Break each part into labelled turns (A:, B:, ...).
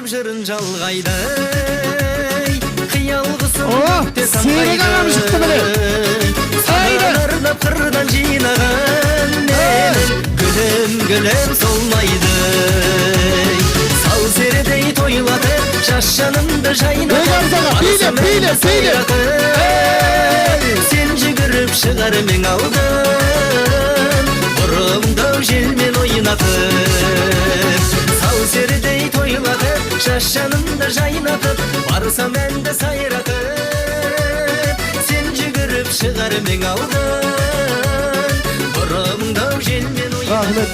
A: деп жырын жалғайды қиялғысын көкте
B: самғайды
A: сағынарнап қырдан жинаған менің гүлім солмайды сал серідей тойлатып жас жанымды жайнатып сен жүгіріп шығар мен алдым бұрымдау желмен ойнатып сал серідей тойлатып жас жанымды жайнатып барсам әнді сайратып сен жүгіріп шығар мен алдым бұрымдау желмен ойнатып.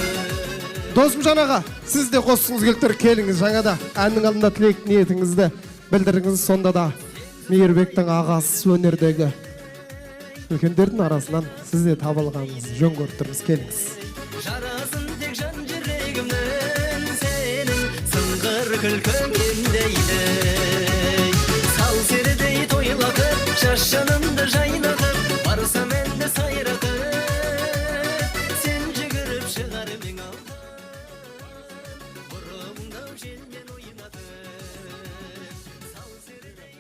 B: Досымжан аға, сіз де қосқыңыз келтір келіңіз жаңада әннің алдында тілек ниетіңізді білдіріңіз. Сонда да Мейірбектің ағасы өнердегі үлкендердің арасынан сіз де табылғаныңыз жөн көріп тұрмыз, келіңіз.
A: Жарасын тек жан жүрегімнің сенің сыңғыр күлкіңдейді сал серідей тойлатып жас жанымды жайнатып барсам әнді сайратып сен жүгіріп шығар мен алдым бұрымдау желмен ойнатып сал серідей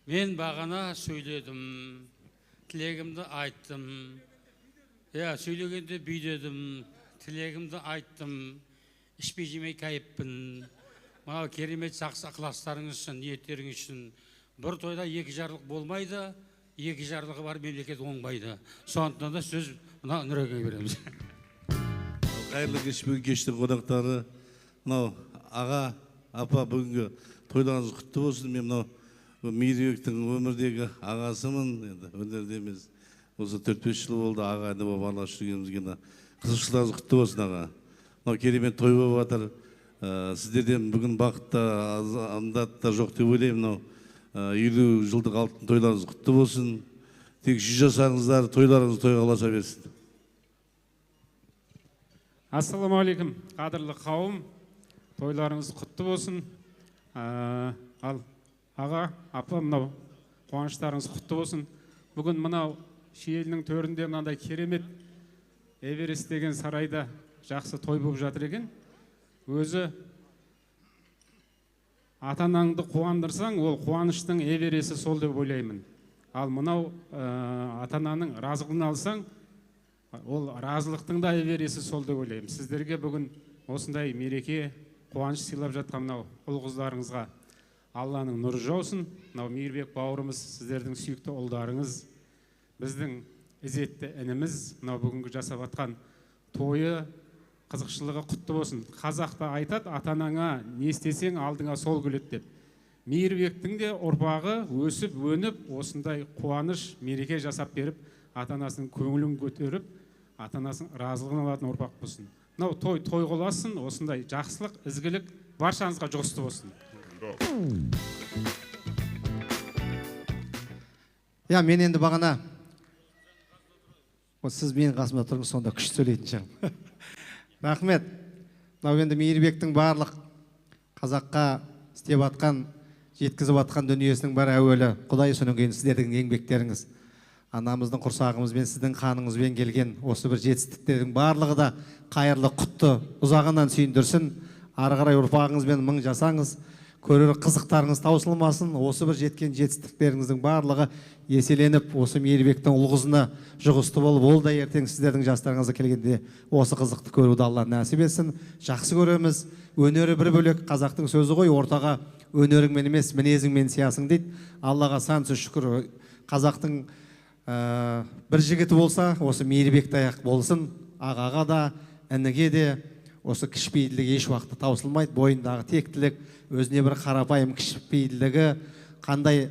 C: мен бағана сөйледім тілегімді айттым сөйлегенде бүйдедім тілегімді айттым ішпей жемей кайыппын мынау керемет жақсы ықыластарыңыз үшін ниеттеріңіз үшін бір тойда екі жарлық болмайды екі жарлығы бар мемлекет оңбайды сондықтан да сөз мына Нұрекеңе береміз.
D: Қайырлы кеш, бүгін кештің қонақтары мынау аға апа бүгінгі тойларыңыз құтты болсын. Мен мынау Мейірбектің өмірдегі ағасымын, енді өнерде емес. Осы 4-5 жыл болды аға әні болып араласып жүргенімізге қызықшыларыңыз құтты болсын аға. Мынау керемет той болып жатыр. Сіздерден бүгін бақытта андатта жоқ деп ойлаймын. Мынау 50 жылдық алтын тойларыңыз құтты болсын. Тек 100 жасаңыздар, тойларыңыз тойға ұласа берсін.
E: Ассалаумағалейкум, қадірлі қауым, тойларыңыз құтты болсын. Ал аға, апа, мынау қуаныштарыңыз құтты болсын. Бүгін мынау Шиелінің төрінде мынандай керемет Эверест деген сарайда жақсы той болып жатыр екен. Өзі ата-анаңды қуандырсаң, ол қуаныштың Эвересі сол деп ойлаймын. Ал мынау ата-ананың разылығын алсаң, ол разылықтың да Эвересі сол деп ойлаймын. Сіздерге бүгін осындай мереке, қуаныш сыйлап жатқан мынау ұл-қыздарыңызға Алланың нұры жаусын. Мынау Мейірбек бауырымыз, сіздердің сүйікті ұлдарыңыз, біздің ізетті ініміз, мынау бүгінгі жасап атқан тойы қызықшылығы құтты болсын. Қазақта айтады, ата-анаңа не істесең алдыңа сол күледі деп. Мейірбектің де ұрпағы өсіп, өніп, осындай қуаныш, мереке жасап беріп, ата-анасының көңілін көтеріп, ата-анасының разылығын алатын ұрпақ болсын. Мынау той қоласын, осындай жақсылық, ізгілік баршаңызға жұғысты болсын.
B: Мен енді бағана сіз менің қасымда тұрыңыз, сонда күшті сөйлейтін шығармын. Рахмет. Мынау енді Мейірбектің барлық қазаққа істеп атқан, жеткізіп атқан дүниесінің бар әуелі Құдай, содан кейін сіздердің еңбектеріңіз. Анамыздың құрсағымызбен, сіздің қаныңызбен келген осы бір жетістіктердің барлығы да қайырлы, құтты, ұзағынан сүйіндірсін. Ары қарай ұрпағыңызбен мың жасаңыз, көрер қызықтарыңыз таусылмасын. Осы бір жеткен жетістіктеріңіздің барлығы еселеніп, осы Мейірбектің ұл-қызына жұғысты болып, ол да ертең сіздердің жастарыңызға келгенде осы қызықты көруді Алла нәсіп етсін. Жақсы көреміз. Өнері бір бөлек, қазақтың сөзі ғой, ортаға өнеріңмен емес, мінезіңмен сиясың дейді. Аллаға сансыз шүкір. Қазақтың бір жігіті болса, осы Мейірбекті аяқ болсын. Ағаға да, ініге де осы кішіпейілдігі еш уақытта таусылмайды. Бойындағы тектілік, өзіне бір қарапайым кішіпейілдігі қандай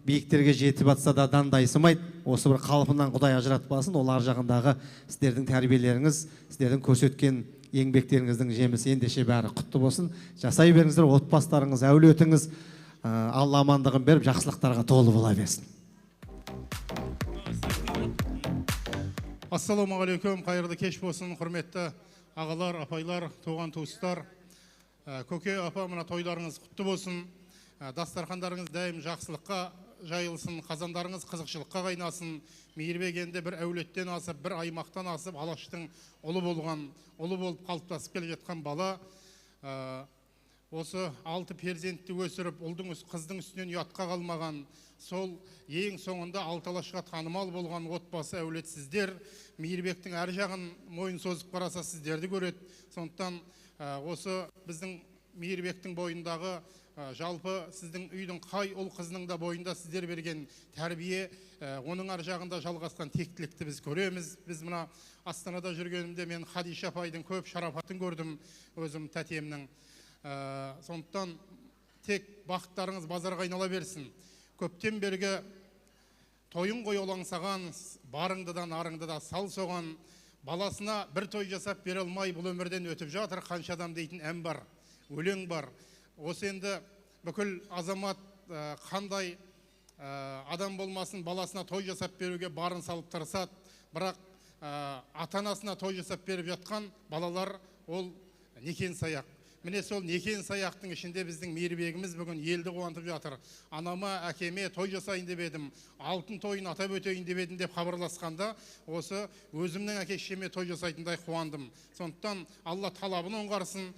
B: биіктерге жетіп атса да дандайсымайды. Осы бір қалпынан Құдай ажыратпасын. Ол ар жағындағы сіздердің тәрбиелеріңіз, сіздердің көрсеткен еңбектеріңіздің жемісі ендеше бәрі құтты болсын. Жасай беріңіздер, отбасыларыңыз, әулетіңіз Алла амандығын беріп, жақсылықтарға толы бола берсін.
F: Ассалаумағалейкум, қайырлы кеш болсын, құрметті ағалар, апайлар, туған туыстар. Көке апа, мына тойларыңыз құтты болсын. Дастархандарыңыз дайым жақсылыққа жайылсын, қазандарыңыз қызықшылыққа қайнасын. Мейірбек енді бір әулеттен асып, бір аймақтан асып, Алаштың ұлы болып қалыптасып келе жатқан бала. осы 6 перзентті өсіріп, ұлдың қыздың үстінен ұятқа қалмаған, сол ең соңында 6 алашқа танымал болған отбасы әулет сіздер. Мейірбектің әр жағын мойын созып қараса сіздерді көреді. Сондықтан осы біздің Мейірбектің бойындағы жалпы сіздің үйдің қай ұл қызының да бойында сіздер берген тәрбие, оның ар жағында жалғасқан тектілікті біз көреміз. Біз мына Астанада жүргенімде мен Хадиша апайдың көп шарапатын көрдім, өзім тәтемнің. Сондықтан тек бақыттарыңыз базарға айнала берсін. Көптен бергі тойын қой олаңсаған, барыңды да нарыңды да сал соған, баласына бір той жасап бере алмай бұл өмірден өтіп жатыр қанша адам дейтін ән бар, өлең бар. Осы енді бүкіл азамат қандай адам болмасын, баласына той жасап беруге барын салып тырысады, бірақ ата-анасына той жасап беріп жатқан балалар ол некен саяқ. Міне сол некен саяқтың ішінде біздің Мейірбегіміз бүгін елді қуантып жатыр. Анама, әкеме той жасайын деп едім, алтын тойын атап өтейін деп едім деп хабарласқанда, осы өзімнің әке-шешеме той жасайтындай қуандым. Сондықтан Алла талабын оңғарсын,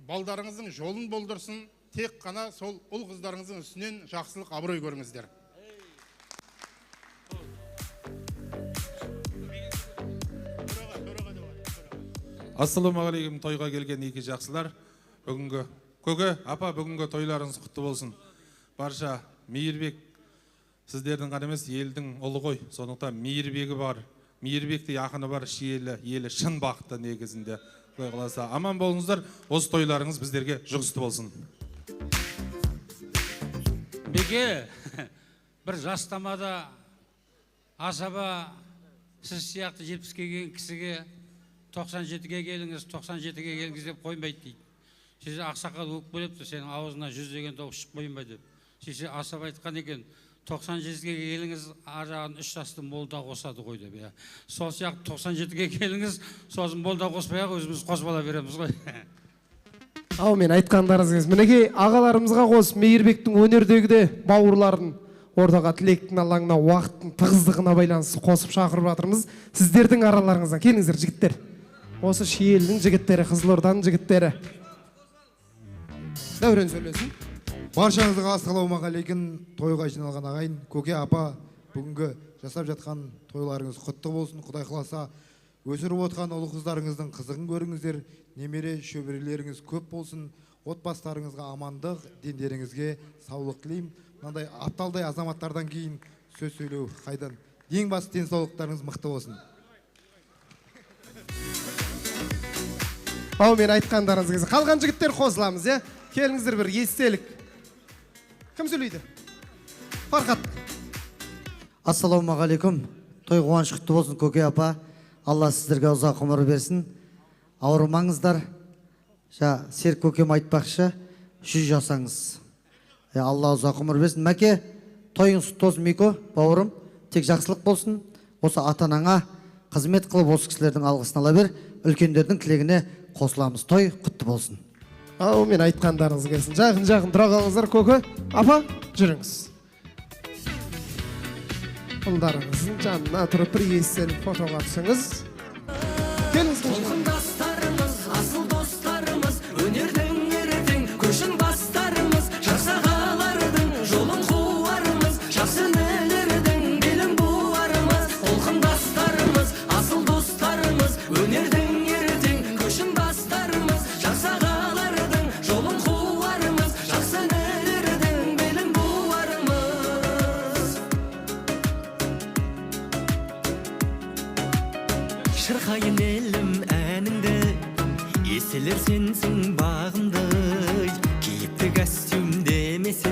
F: балдарыңыздың жолын болдырсын, тек қана сол ұл қыздарыңыздың үстінен жақсылық абырой көріңіздер.
G: Ассалаумағалейкум, тойға келген екі жақсылар. Бүгінгі көке, апа, бүгінгі тойларыңыз құтты болсын. Барша Мейірбек сіздердің ғана емес, елдің ұлы ғой. Сондықтан Мейірбегі бар, Мейірбектей ақыны бар, елі шын бақытты негізінде. Құдай қаласа аман болыңыздар. Осы тойларыңыз біздерге жұғысты болсын.
C: Беке, бір жастамада асаба сіз сияқты 70-ге келген кісіге 97-ге келіңіз, 97-ге келіңіз деп қоймайды дейді. Сіз ақсақал өкіп бөлепті, сенің аузына 100 деген дауыс шық қоймай деп. Сіз асап айтқан екен, 97-ге келіңіз, арағын 3 жасты молда қосады ғой деп. Сол сияқты 97-ге келіңіз, сосын молда қоспай ақ өзіміз қосып ала береміз ғой.
H: Ау, мен айтқандарыңыз, мінекей ағаларымызға қос Мейірбектің өнердегі де бауырларын ортаға тілектің алаңына уақыттың тығыздығына байланысты қосып шақырып жатырмыз. Сіздердің араларыңыздан келіңіздер, жігіттер. Осы Шиелінің жігіттері, Қызылорданың жігіттері. Дәурен сөйлесін.
I: Баршаңызға ассалаумағалейкум. Тойға жиналған ағайын, көке, апа, бүгінгі жасап жатқан тойларыңыз құтты болсын. Құдай қаласа өсіріп отқан ұлы қыздарыңыздың қызығын көріңіздер. Немере шөберелеріңіз көп болсын. Отбасыларыңызға амандық, дендеріңізге саулық тілеймін. Мынандай апталдай азаматтардан кейін сөз сөйлеу қайдан. Ең басты денсаулықтарыңыз мықты болсын.
H: Ау, мен айтқандарыңыз. Қалған жігіттер қосыламыз, е? Келіңіздер бір естелік. Кім сөйлейді? Фархат.
J: Ассалаумағалейкум. Той қуаныш құтты болсын, көке апа. Алла сіздерге ұзақ ғұмыр берсін. Ауырмаңыздар. Серік көкем айтпақшы, 100 жасаңыз. Алла ұзақ ғұмыр берсін. Мәке, тойың құтты болсын, Мико, бауырым. Тек жақсылық болсын. Осы ата-анаңа қызмет қылып осы кісілердің алғысын ала бер. Үлкендердің тілегіне қосыламыз. Той құтты болсын.
H: Ау, мен айтқандарыңыз келсін. Жақын тұра қалыңыздар, көке. Апа, жүріңіз. Ұлдарыңыздың жанына тұрып бір естелік фотоға түсіңіз. Келіңіз.
A: Толқындастарымыз, асыл достарымыз, өнердің ертең көшін бастарымыз, жақсы ағалардың жолын қуарымыз, жақсы нелердің белін буарымыз. Толқындастарымыз, асыл достарымыз, өнердің ертең көшін бастарымыз, жақсы ағалардың жолын қуарымыз, жақсы нелердің белін буарымыз. Шырқайын елім әніңді, еселер сенсің бағымды, киіпті костюм